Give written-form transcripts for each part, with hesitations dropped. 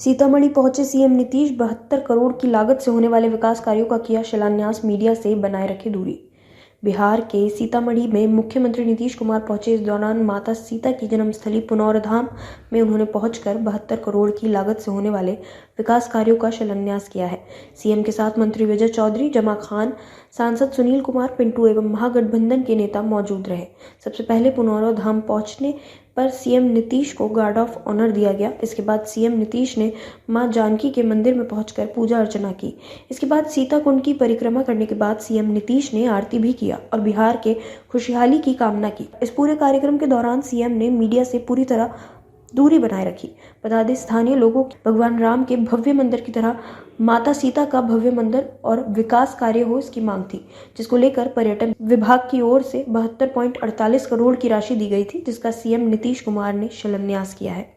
सीतामढ़ी पहुंचे सीएम नीतीश 72 करोड़ की लागत से होने वाले विकास कार्यों का किया शिलान्यास। मीडिया से बनाए रखे दूरी। बिहार के सीतामढ़ी में मुख्यमंत्री नीतीश कुमार पहुंचे। इस दौरान माता सीता की जन्मस्थली पुनौरधाम में उन्होंने पहुंचकर 72 करोड़ की लागत से होने वाले विकास कार्यों का शिलान्यास किया है। सीएम के साथ मंत्री विजय चौधरी, जमा खान, सांसद सुनील कुमार पिंटू एवं महागठबंधन के नेता मौजूद रहे। सबसे पहले पुनौरधाम पहुंचने पर सीएम नीतीश को गार्ड ऑफ ऑनर दिया गया। इसके बाद सीएम नीतीश ने मां जानकी के मंदिर में पहुंचकर पूजा अर्चना की। इसके बाद सीता कुंड की परिक्रमा करने के बाद सीएम नीतीश ने आरती भी किया और बिहार के खुशहाली की कामना की। इस पूरे कार्यक्रम के दौरान सीएम ने मीडिया से पूरी तरह दूरी बनाए रखी। बता दें, स्थानीय लोगों की भगवान राम के भव्य मंदिर की तरह माता सीता का भव्य मंदिर और विकास कार्य हो, इसकी मांग थी, जिसको लेकर पर्यटन विभाग की ओर से 72.48 करोड़ की राशि दी गई थी, जिसका सीएम नीतीश कुमार ने शिलान्यास किया है।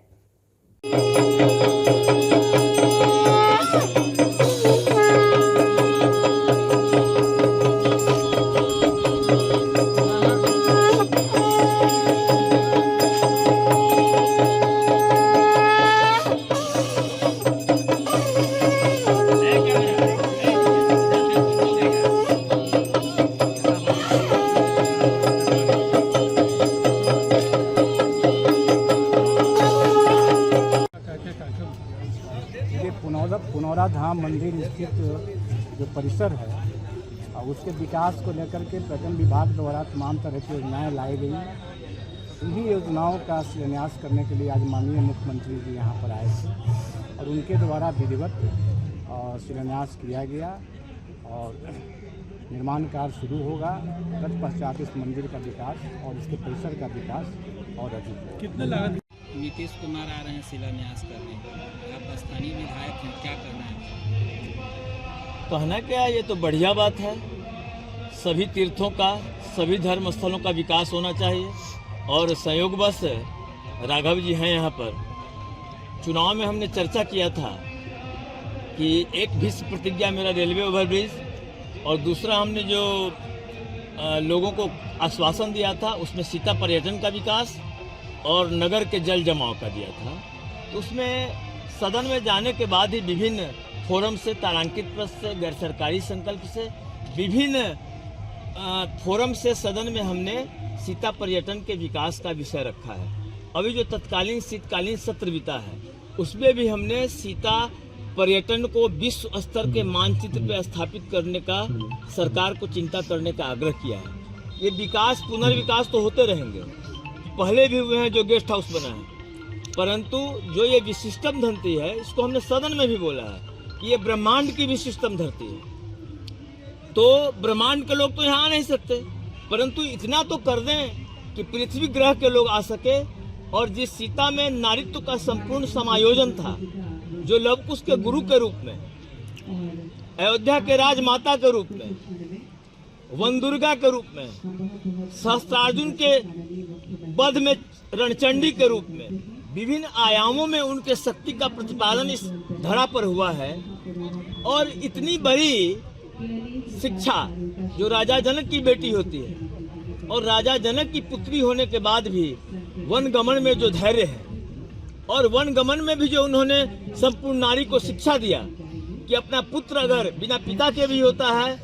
पुनौराधाम मंदिर स्थित जो परिसर है और उसके विकास को लेकर के पर्यटन विभाग द्वारा तमाम तरह की योजनाएं लाई गई। उन्हीं योजनाओं का शिलान्यास करने के लिए आज माननीय मुख्यमंत्री जी यहाँ पर आए थे और उनके द्वारा विधिवत शिलान्यास किया गया और निर्माण कार्य शुरू होगा। तत्पश्चात इस मंदिर का विकास और इसके परिसर का विकास और अधिक होगा। कितने लागत? नीतीश कुमार आ रहे हैं शिलान्यास करने। आप स्थानीय विधायक हैं, क्या करना है? कहना क्या है, ये तो बढ़िया बात है। सभी तीर्थों का, सभी धर्म स्थलों का विकास होना चाहिए और संयोगवश राघव जी हैं यहाँ पर। चुनाव में हमने चर्चा किया था कि एक भीष्म प्रतिज्ञा मेरा रेलवे ओवरब्रिज और दूसरा हमने जो लोगों को आश्वासन दिया था उसमें सीता पर्यटन का विकास और नगर के जल जमाव का दिया था। तो उसमें सदन में जाने के बाद ही विभिन्न फोरम से, तारांकित पद से, गैर सरकारी संकल्प से, विभिन्न फोरम से सदन में हमने सीता पर्यटन के विकास का विषय रखा है। अभी जो तत्कालीन शीतकालीन सत्र बीता है उसमें भी हमने सीता पर्यटन को विश्व स्तर के मानचित्र पर स्थापित करने का सरकार को चिंता करने का आग्रह किया है। ये विकास, पुनर्विकास तो होते रहेंगे, पहले भी हुए हैं जो गेस्ट हाउस बना है, परंतु जो ये विशिष्टम धरती है इसको हमने सदन में भी बोला है कि ये ब्रह्मांड की विशिष्टम धरती है। तो ब्रह्मांड के लोग तो यहाँ आ नहीं सकते, परंतु इतना तो कर दें कि पृथ्वी ग्रह के लोग आ सके। और जिस सीता में नारित्व का संपूर्ण समायोजन था, जो लवकुश के गुरु के रूप में, अयोध्या के राजमाता के रूप में, वनदुर्गा के रूप में, सहस्त्रार्जुन के वध में रणचंडी के रूप में, विभिन्न आयामों में उनके शक्ति का प्रतिपादन इस धरा पर हुआ है। और इतनी बड़ी शिक्षा जो राजा जनक की बेटी होती है और राजा जनक की पुत्री होने के बाद भी वनगमन में जो धैर्य है और वनगमन में भी जो उन्होंने संपूर्ण नारी को शिक्षा दिया कि अपना पुत्र अगर बिना पिता के भी होता है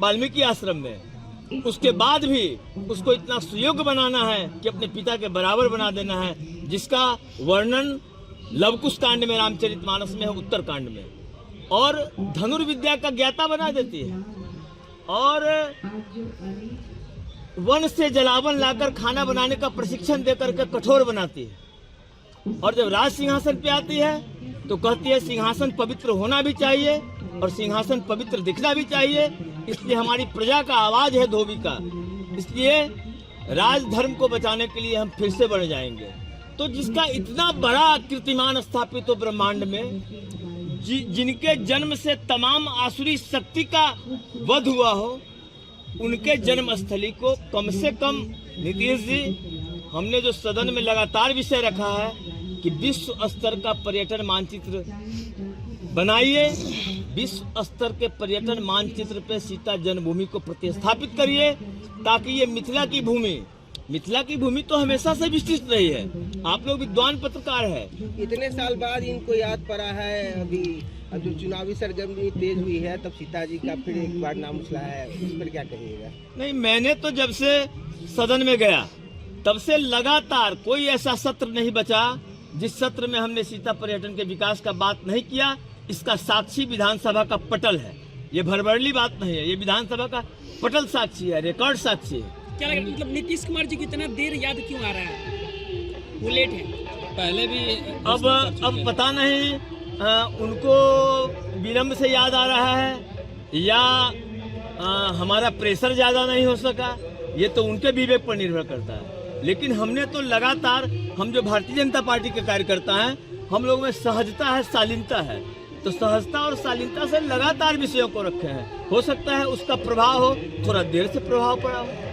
वाल्मीकि आश्रम में, उसके बाद भी उसको इतना सुयोग्य बनाना है कि अपने पिता के बराबर बना देना है, जिसका वर्णन लवकुश कांड में, रामचरितमानस में है, उत्तर कांड में। और धनुर्विद्या का ज्ञाता बना देती है और वन से जलावन लाकर खाना बनाने का प्रशिक्षण देकर के कठोर बनाती है। और जब राज सिंहासन पे आती है तो कहती है सिंहासन पवित्र होना भी चाहिए और सिंहासन पवित्र दिखना भी चाहिए, इसलिए हमारी प्रजा का आवाज है धोबी का, इसलिए राजधर्म को बचाने के लिए हम फिर से बढ़ जाएंगे। तो जिसका इतना बड़ा कीर्तिमान स्थापित हो ब्रह्मांड में, जिनके जन्म से तमाम आसुरी शक्ति का वध हुआ हो, उनके जन्म स्थली को कम से कम नीतीश जी, हमने जो सदन में लगातार विषय रखा है कि विश्व स्तर का पर्यटन मानचित्र बनाइए, विश्व स्तर के पर्यटन मानचित्र पे सीता जन्मभूमि को प्रतिस्थापित करिए, ताकि ये मिथिला की भूमि, मिथिला की भूमि तो हमेशा से विशिष्ट रही है। आप लोग विद्वान पत्रकार है। इतने साल बाद इनको याद पड़ा है। अभी अब जो चुनावी सरगर्मी तेज हुई है तब सीता जी का फिर एक बार नाम उछला है, इस पर क्या कहिएगा? नहीं, मैंने तो जब से सदन में गया तब से लगातार कोई ऐसा सत्र नहीं बचा जिस सत्र में हमने सीता पर्यटन के विकास का बात नहीं किया। इसका साक्षी विधानसभा का पटल है। ये भरभरली बात नहीं है, ये विधानसभा का पटल साक्षी है, रिकॉर्ड साक्षी है। क्या लग रहा है, मतलब नीतीश कुमार जी को इतना देर याद क्यों आ रहा है? वो लेट है। पहले भी अब पता नहीं उनको विलम्ब से याद आ रहा है या हमारा प्रेशर ज्यादा नहीं हो सका, ये तो उनके विवेक पर निर्भर करता है। लेकिन हमने तो लगातार, हम जो भारतीय जनता पार्टी के कार्यकर्ता हैं, हम लोग में सहजता है, शालीनता है, तो सहजता और शालीनता से लगातार विषयों को रखे हैं। हो सकता है उसका प्रभाव हो, थोड़ा देर से प्रभाव पड़ा हो।